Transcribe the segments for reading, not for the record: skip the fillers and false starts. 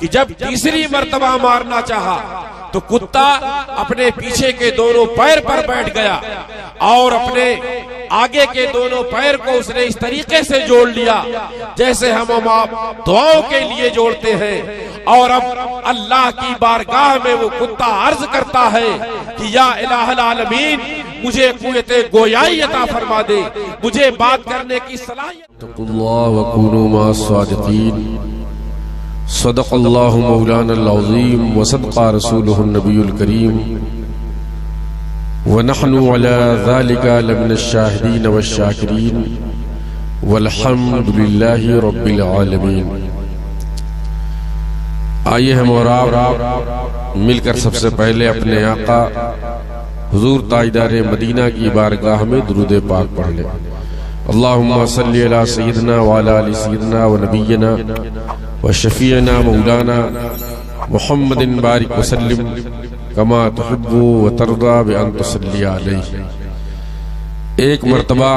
कि जब तीसरी मर्तबा मारना चाहा तो कुत्ता अपने पीछे के दोनों पैर पर बैठ गया और अपने आगे के दोनों पैर को उसने इस तरीके से जोड़ लिया जैसे हम आप दुआओं के लिए जोड़ते हैं। और अब अल्लाह की बारगाह में वो कुत्ता अर्ज करता है कि या इलाहुल आलमीन, मुझे कुव्वते गोयाई अता फरमा दे, मुझे बात करने की सलाहियत। सदक़ल्लाहु मौलानल अज़ीम व सदक़ा रसूलुहुन नबियुल करीम व नहनु अला ज़ालिका लमिनश शाहिदीन वश शाकिरीन वल्हम्दुलिल्लाहि रब्बिल आलमीन। आइए हम और आप मिलकर सबसे पहले अपने आका हुजूर ताजदार मदीना की बारगाह में दुरूद पाक पढ़ लें। अल्लाहुम्मा सल्ली अला सय्यिदिना व अला आलि सय्यिदिना व नबिय्यिना व शफीअना मौलाना मुहम्मदिन बारिक वसल्लिम कमा तुहिब्बु व तर्दा व अन तुसल्ली अलैहि। एक मर्तबा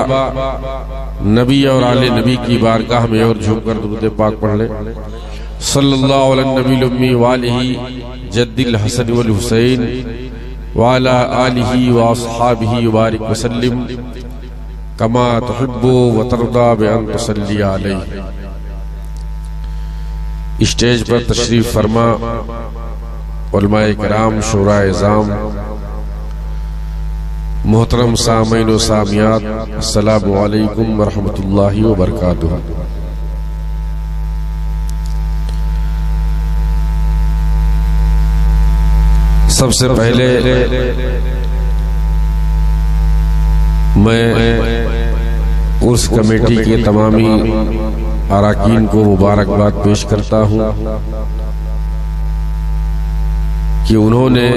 नबी और आले नबी की बारगाह में और झुककर दुरूद पाक पढ़ लें। सल्लल्लाहु अलैहि नबील उम्मी व आलिहि जद्दिल हसन वल हुसैन व अला आलिहि व अस्हाबिहि व बारिक वसल्लिम कमा तुहिब्बु व तर्दा व अन तुसल्ली अलैहि। स्टेज पर तशरीफ फरमा उलमाए किराम, शूराए इज़ाम, मोहतरम सामीन व सामियात, अस्सलामु अलैकुम व रहमतुल्लाहि व बरकातुहू। सबसे पहले मैं उर्स कमेटी के तमामी अराकीन को मुबारकबाद पेश करता हूँ कि उन्होंने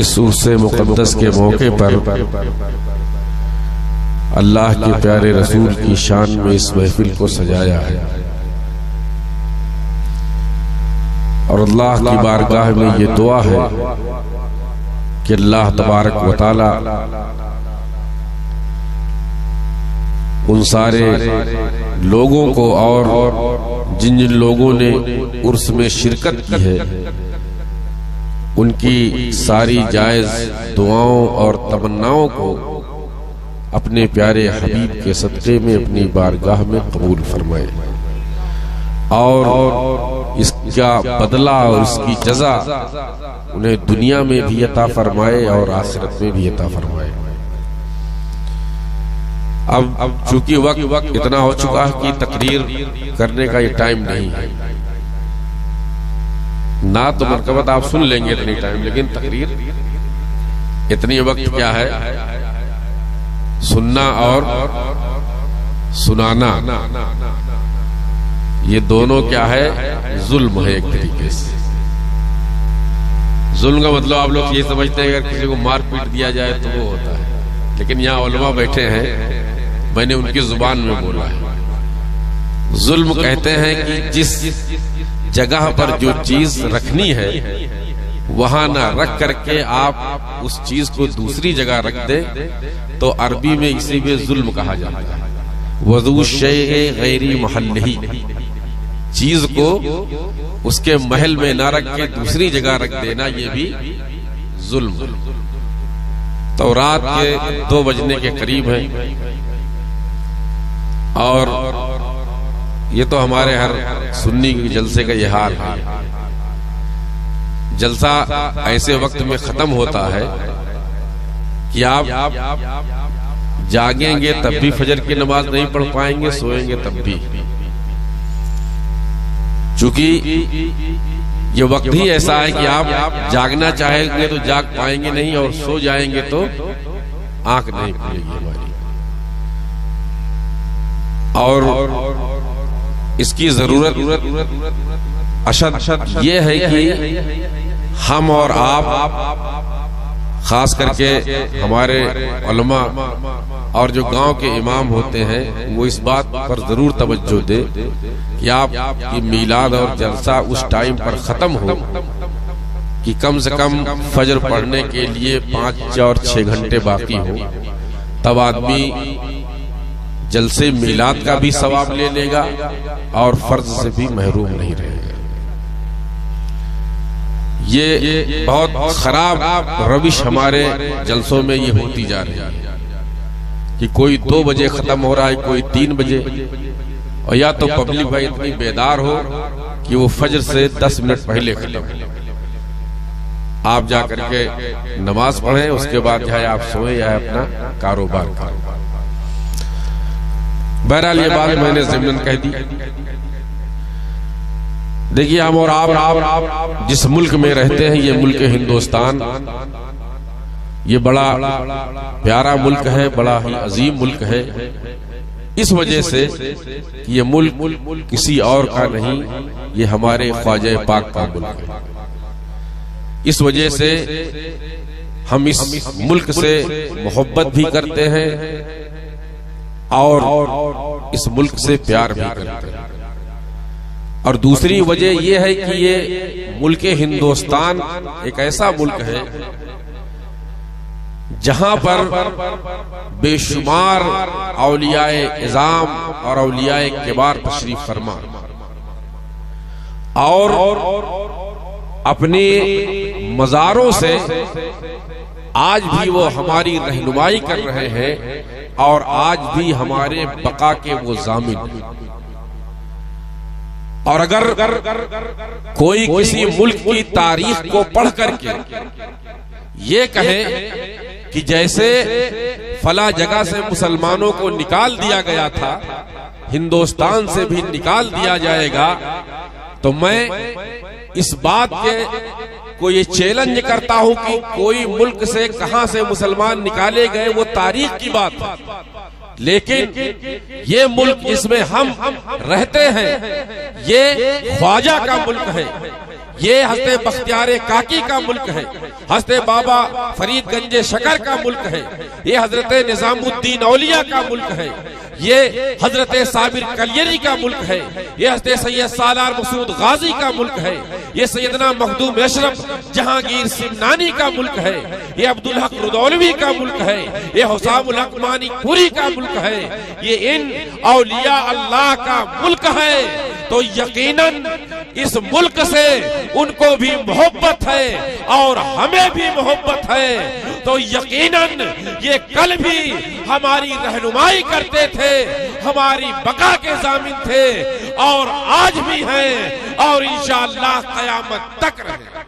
इस उर्स मुक़द्दस के मौके पर अल्लाह के प्यारे रसूल की शान में इस महफिल को सजाया है और अल्लाह की बारगाह में ये दुआ है कि अल्लाह तबारक व तआला उन सारे लोगों को और जिन जिन लोगों ने उर्स में शिरकत की है उनकी सारी जायज दुआओं और तमन्नाओं को अपने प्यारे हबीब के सदक़े में अपनी बारगाह में कबूल फरमाए और इसका बदला और इसकी जज़ा उन्हें दुनिया में भी अता फरमाए और आखिरत में भी अता फरमाए। अब चूंकि वक्त इतना हो चुका है कि तकरीर करने का ये टाइम नहीं है, ना तो मरकबत आप सुन लेंगे इतनी टाइम, लेकिन तकरीर इतनी वक्त क्या है, सुनना और सुनाना ये दोनों क्या है, जुल्म है। एक तरीके से जुल्म का मतलब आप लोग ये समझते हैं अगर किसी को मार पीट दिया जाए तो वो होता है, लेकिन यहाँ उलमा बैठे हैं, मैंने उनकी जुबान में बोला है। जुल्म कहते हैं कि जिस जगह पर जो चीज रखनी है वहां ना रख करके आप उस चीज को दूसरी जगह रख दे तो अरबी में इसी में जुल्म कहा जाता है। वज़ू शैइ गैरी महल्लिही, चीज को उसके महल में ना रख के दूसरी जगह रख देना, ये भी जुल्म। तो रात के 2 बजने के करीब है और ये तो हमारे हर सुन्नी के जलसे का ये हाल है। जलसा ऐसे वक्त में खत्म होता है कि आप जागेंगे तब भी फजर की नमाज नहीं पढ़ पाएंगे, सोएंगे तब भी, चूंकि ये वक्त ही ऐसा है कि आप जागना चाहेंगे तो जाग पाएंगे नहीं और सो जाएंगे तो आंख नहीं खुलेगी हमारी। और इसकी जरूरत अशद ये है कि हम और आप, खास करके हमारे उलमा और जो गांव के इमाम होते हैं, वो इस बात पर जरूर तवज्जो दे कि आपकी मीलाद और जलसा उस टाइम पर खत्म हो कि कम से कम फजर पढ़ने के लिए 5 और 6 घंटे बाकी हो, तब आदमी जलसे मिलाद का भी सवाब ले लेगा और फर्ज से भी महरूम नहीं रहेगा। ये बहुत खराब रविश हमारे जलसों में ये होती जा रही है कि कोई 2 बजे खत्म हो रहा है, कोई 3 बजे, और या तो पब्लिक भाई इतनी बेदार हो कि वो फजर से 10 मिनट पहले खत्म हो। आप जाकर के नमाज पढ़ें, उसके बाद चाहे आप सोए या अपना कारोबार करें। बहरहाल ये बात मैंने ज़िम्नन कह दी। देखिए, हम और आप जिस मुल्क में रहते हैं, ये मुल्क हिंदुस्तान, ये बड़ा प्यारा मुल्क है, बड़ा ही अजीम मुल्क है। इस वजह से कि ये मुल्क किसी और का नहीं, ये हमारे ख्वाजा पाक का मुल्क है। इस वजह से हम इस मुल्क से मोहब्बत भी करते हैं और इस मुल्क से प्यार भी करते हैं। और दूसरी वजह यह है कि ये मुल्क हिंदुस्तान एक ऐसा मुल्क है जहां पर बेशुमार औलियाए इज़ाम और औलियाए किबार तशरीफ फरमा और अपने मज़ारों से आज भी वो हमारी रहनुमाई कर रहे हैं और आज भी हमारे बका के वो ज़ामिन। और अगर कोई किसी मुल्क की तारीख को पढ़ करके ये कहे कि जैसे फला जगह से मुसलमानों को निकाल दिया गया था, हिंदुस्तान से भी निकाल दिया जाएगा, तो मैं इस बात के को ये चैलेंज करता हूं कि कोई मुल्क से कहां से मुसलमान निकाले गए वो तारीख की बात है, लेकिन ये मुल्क जिसमें हम रहते हैं ये ख्वाजा का मुल्क है, ये हस्ते बख्तियार काकी का मुल्क है, हस्ते बाबा फरीद गंजे शकर का मुल्क है, ये हजरत निजामुद्दीन औलिया का मुल्क है, ये हजरत साबिर कलियरी का मुल्क है, ये हस्ते सैयद सालार मसूद गाजी का मुल्क है, ये सैयदना मखदूम अशरफ जहांगीर सिमनानी का मुल्क है, ये अब्दुल हक रुदौलवी का मुल्क है, ये हुसामुल हक मानिकपुरी का मुल्क है, ये इन औलिया अल्लाह का मुल्क है। तो यकीनन इस मुल्क से उनको भी मोहब्बत है और हमें भी मोहब्बत है। तो यकीनन ये कल भी हमारी रहनुमाई करते थे, हमारी बका के ज़ामिन थे और आज भी हैं और इंशाअल्लाह क़यामत तक रहेंगे।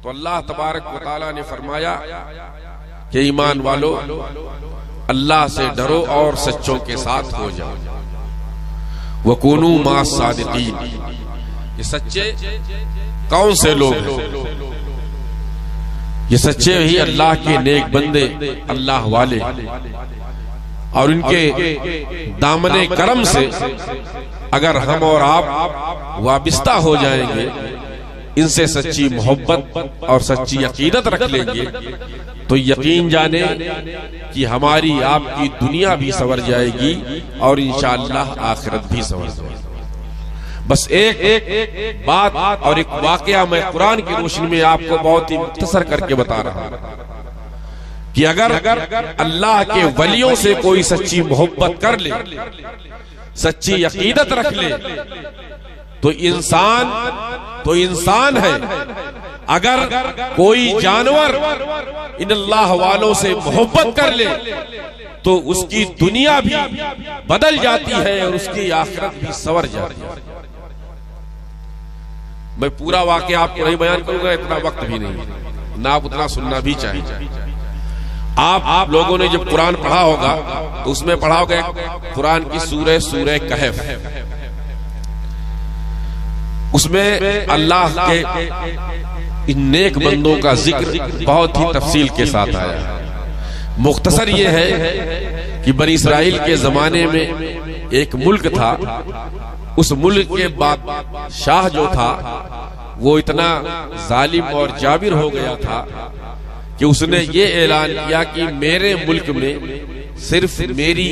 तो अल्लाह तबारक व तआला ने फरमाया कि ईमान वालों, अल्लाह से डरो और सच्चों के साथ हो जाओ, वकूनू मा सादिकीन। ये सच्चे कौन से लोग हैं? ये सच्चे ही अल्लाह के नेक बंदे, अल्लाह वाले, और इनके दामने करम से अगर हम और आप वाबिस्ता हो जाएंगे, इनसे सच्ची मोहब्बत और सच्ची अकीदत रख लेंगे, तो यकीन जाने कि हमारी आपकी दुनिया भी संवर जाएगी और इंशाअल्लाह आखिरत भी संवर जाएगी। बस एक बात और एक वाकया मैं कुरान की रोशनी में आपको बहुत ही मुख्तसर करके बता रहा हूं कि अगर अल्लाह के वलियों से कोई सच्ची मोहब्बत कर ले, सच्ची अकीदत रख ले, तो इंसान है। अगर कोई जानवर इन अल्लाह वालों से मोहब्बत कर ले तो उसकी दुनिया भी बदल जाती है और उसकी आखिरत भी संवर जाती है। मैं पूरा वाकया आपको नहीं बयान करूंगा, इतना वक्त भी नहीं, ना आप उतना सुनना भी चाहिए। आप लोगों ने जब कुरान पढ़ा होगा तो उसमें पढ़ा होगा कुरान की सूरह कहफ, उसमें अल्लाह के इन नेक बंदों का जिक्र बहुत ही तफसील के साथ आया है। मुख्तसर ये है कि बनी इस्राइल के जमाने में एक मुल्क था, उस मुल्क के बादशाह जो था वो इतना जालिम और जाबिर हो गया था कि उसने ये ऐलान किया कि मेरे मुल्क में सिर्फ मेरी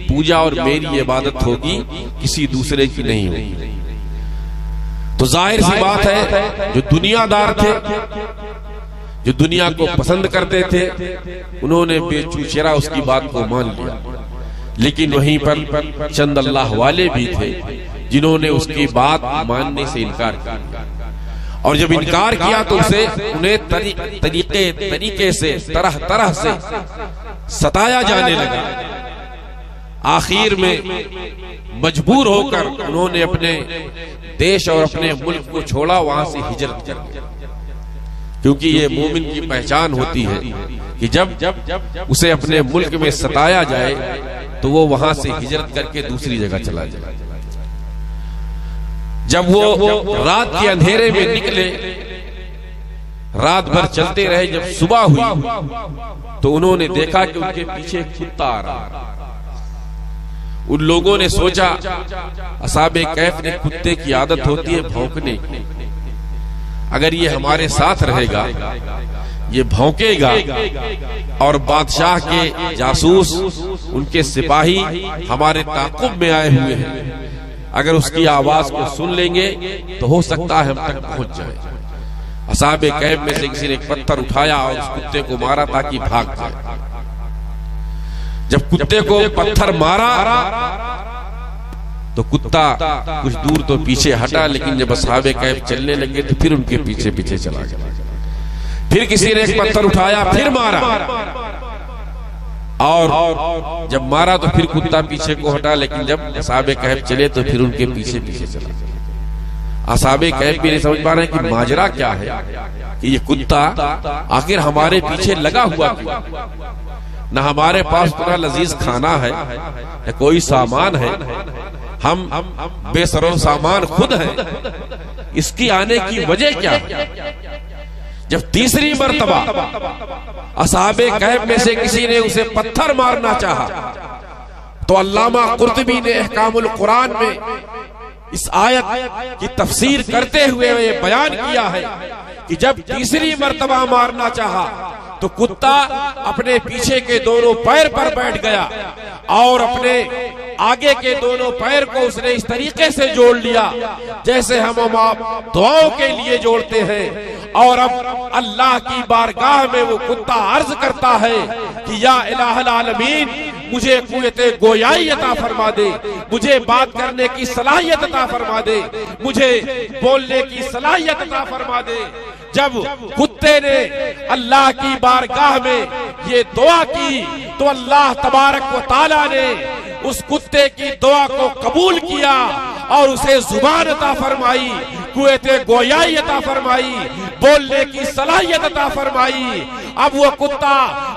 पूजा और मेरी इबादत होगी, किसी दूसरे की नहीं होगी। तो जाहिर सी बात है जो दुनियादार थे, जो दुनिया को पसंद करते थे उन्होंने बेचूचेरा उसकी बात को मान लिया, लेकिन वहीं पर चंद अल्लाह वाले भी थे जिन्होंने उसकी बात मानने से इनकार किया, और जब इनकार किया तो उन्हें तरीके से तरह तरह से सताया जाने लगा। आखिर में मजबूर होकर उन्होंने अपने देश और अपने मुल्क को छोड़ा, वहां से हिजरत कर दी, क्योंकि ये मोमिन की पहचान होती है कि जब उसे अपने मुल्क में सताया जाए तो वो वहां से हिजरत करके दूसरी जगह चला जाए। जब वो रात के अंधेरे में निकले, रात भर चलते रहे, जब सुबह हुई तो उन्होंने देखा कि उनके पीछे कुत्ता आ रहा। उन लोगों ने सोचा, असहाबे कैफ ने कुत्ते की आदत होती है भौंकने की, अगर ये हमारे साथ रहेगा, ये भौंकेगा और बादशाह के जासूस, उनके सिपाही हमारे ताक़ुब में आए हुए हैं, अगर उसकी आवाज को सुन लेंगे तो हो सकता है हम तक पहुंच जाए। असहाबे कैफ में से किसी ने एक पत्थर उठाया और उस कुत्ते को मारा ताकि भाग जाए। जब कुत्ते को पत्थर मारा तो कुत्ता कुछ दूर तो पीछे हटा, लेकिन जब असहाबे कैफ चलने लगे तो फिर उनके पीछे पीछे चला गया। फिर किसी ने एक पत्थर उठाया, फिर मारा, और जब मारा तो फिर कुत्ता पीछे को हटा, लेकिन जब असहाबे कैफ चले तो फिर उनके पीछे पीछे चला। असहाबे कैफ भी नहीं समझ पा रहे कि माजरा क्या है, कि ये कुत्ता आखिर हमारे पीछे लगा हुआ क्यों? न हमारे पास पूरा लजीज खाना है, न कोई सामान है, हम बेसरो सामान खुद हैं, इसकी आने की वजह क्या है? जब तीसरी मर्तबा असहाबे कैफ में से किसी ने उसे पत्थर मारना चाहा तो अल्लामा कुर्तुबी ने अहकामुल कुरान में इस आयत की तफसीर करते हुए ये बयान किया है कि जब तीसरी मर्तबा मारना चाहा तो कुत्ता अपने पीछे के दोनों पैर पर बैठ गया और अपने आगे के दोनों पैर को उसने इस तरीके से जोड़ लिया जैसे हम दुआओं के लिए जोड़ते हैं। और अब अल्लाह की बारगाह में वो कुत्ता अर्ज करता है कि या इलाहुल आलमीन, मुझे कुव्वते गोयाई अता फरमा दे, मुझे बात करने की सलाहियत अता फरमा दे, मुझे बोलने की सलाहियत अता फरमा दे। जब कुत्ते ने अल्लाह की बारगाह में ये दुआ की तो अल्लाह तबारक व तआला ने उस कुत्ते की दुआ को कबूल किया और उसे जुबान अता फरमाई, कुव्वते गोयाई अता फरमाई, बोलने की सलाहियत अता फरमाई। अब वो कुत्ता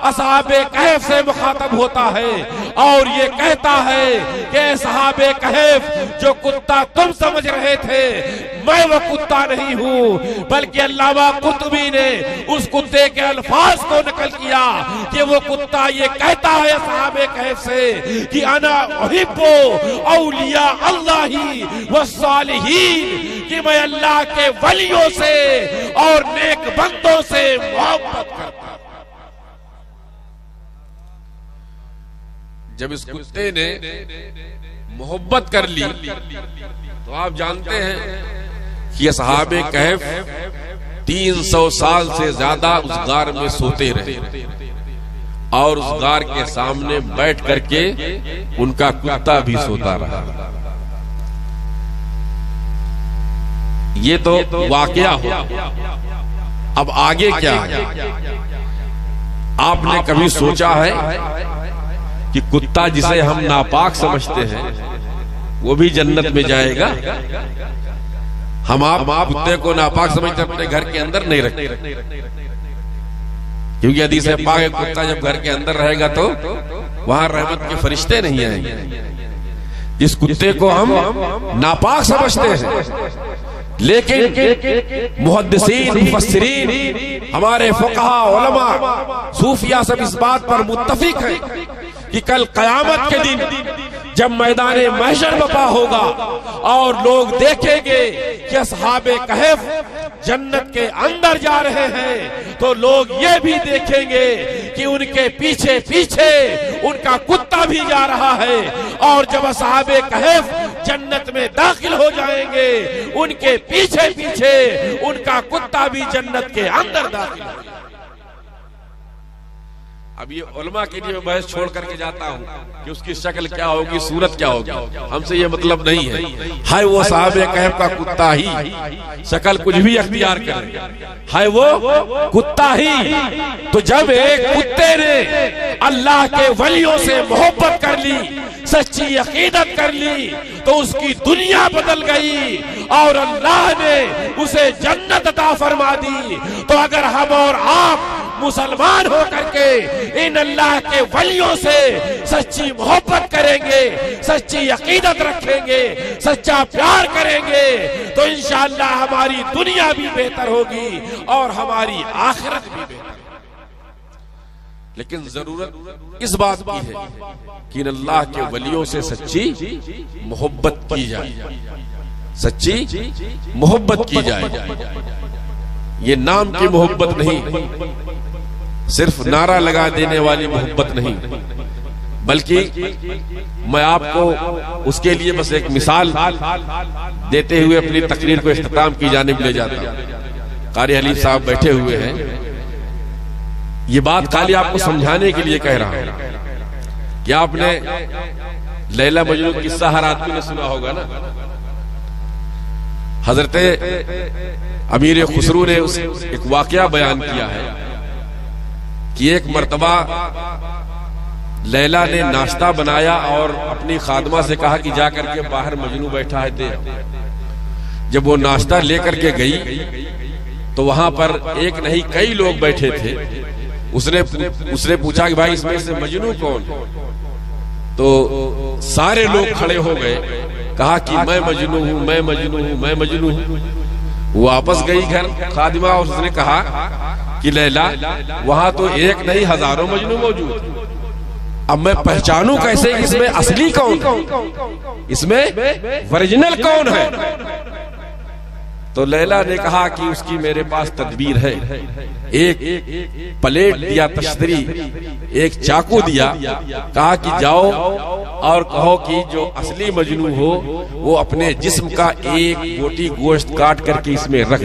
असहाबे कहफ से मुखातब होता है और ये कहता है कि असहाबे कहफ, जो कुत्ता तुम समझ रहे थे मैं वो कुत्ता नहीं हूँ, बल्कि अल्लामा कुर्तुबी ने उस कुत्ते के अल्फाज को नकल किया कि वो कुत्ता ये कहता है असहाबे कहफ से कि अना उहिब्बु औलिया अल्लाही व सालिहीन, कि मैं अल्लाह के वलियों से और नेक बंदों से मोहब्बत करता। जब इस कुत्ते ने मोहब्बत कर ली तो आप जानते हैं कि असहाबे कहफ 300 साल से ज्यादा उस गार में सोते रहे और उस गार के सामने बैठ करके उनका कुत्ता भी सोता रहा। ये तो वाकया हो। अब आगे क्या है? आपने कभी सोचा है कि कुत्ता जिसे हम नापाक समझते हैं वो भी जन्नत में जाएगा? हम आप कुत्ते को नापाक समझते अपने घर के अंदर नहीं रखते, क्योंकि हदीस में पाक है कुत्ता जब घर के अंदर रहेगा तो वहां रहमत के फरिश्ते नहीं आएंगे। जिस कुत्ते को हम नापाक समझते हैं, लेकिन मुहद्दिसीन, मुफस्सिरीन, हमारे फुक़हा, उलमा, सूफिया सब इस बात पर मुत्तफिक हैं कि कल क़यामत के दिन जब मैदाने महशर बपा होगा और लोग देखेंगे कि असहाबे कहफ जन्नत के अंदर जा रहे हैं, तो लोग ये भी देखेंगे कि उनके पीछे पीछे उनका कुत्ता भी जा रहा है। और जब असहाबे कहफ जन्नत में दाखिल हो जाएंगे, उनके पीछे पीछे उनका कुत्ता भी जन्नत के अंदर दाखिल हो जाएगा। अब ये उलमा के लिए मैं बहस छोड़ करके जाता हूँ कि उसकी शक्ल क्या होगी, सूरत क्या होगी, हमसे ये मतलब नहीं है। हाय वो साहबे कहफ का कुत्ता ही, शक्ल कुछ भी अख्तियार करे, हाय वो कुत्ता ही। तो जब एक कुत्ते ने अल्लाह के वलियों से मोहब्बत कर ली, सच्ची अकीदत कर ली, तो उसकी दुनिया बदल गई और अल्लाह ने उसे जन्नत अता फरमा दी। तो अगर हम और आप मुसलमान हो करके इन अल्लाह के वलियों से सच्ची मोहब्बत करेंगे, सच्ची अकीदत रखेंगे, सच्चा प्यार करेंगे, तो इंशाअल्लाह हमारी दुनिया भी बेहतर होगी और हमारी आखिरत भी बेहतर। लेकिन जरूरत इस बात की है कि अल्लाह के वलियों से सच्ची मोहब्बत की जाए, सच्ची मोहब्बत की जाए। ये नाम की मोहब्बत नहीं, सिर्फ नारा लगा देने वाली मोहब्बत नहीं, बल्कि मैं आपको उसके लिए बस एक मिसाल देते हुए अपनी तकरीर को इख्तिताम की जानिब ले जाता हूं। कारी हलीफ साहब बैठे हुए हैं, ये बात खाली आपको समझाने के लिए कह रहा हूं कि आपने लैला मजनू किस्सा हर आदमी ने सुना होगा ना। हजरते अमीर खुसरू ने उस एक वाकया बयान किया है कि एक मर्तबा लैला ने नाश्ता बनाया और अपनी खादमा से कहा कि जा करके बाहर मजनू बैठा है दे। जब वो नाश्ता लेकर के गई तो वहां पर एक नहीं कई लोग बैठे थे। उसने पूछा कि भाई इसमें से मजनू कौन? तो सारे लोग खड़े हो गए, कहा कि मैं मजनू हूं, मैं मजनू हूं, मैं मजनू हूं। वो वापस गई घर खादिमा और उसने कहा कि लैला वहां तो एक नहीं हजारों मजनू मौजूद, अब मैं पहचानूं कैसे इसमें असली कौन, इसमें ओरिजिनल कौन है? तो लैला ने कहा कि उसकी मेरे पास तदबीर है। एक प्लेट दिया तश्तरी, एक चाकू दिया, कहा कि जाओ और कहो कि जो असली मजनू हो वो अपने जिस्म का एक बोटी गोश्त काट करके इसमें रख।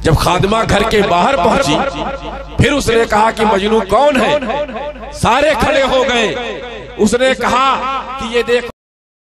जब खादिमा घर के बाहर पहुंची फिर उसने कहा कि मजनू कौन है? सारे खड़े हो गए। उसने कहा कि ये देखो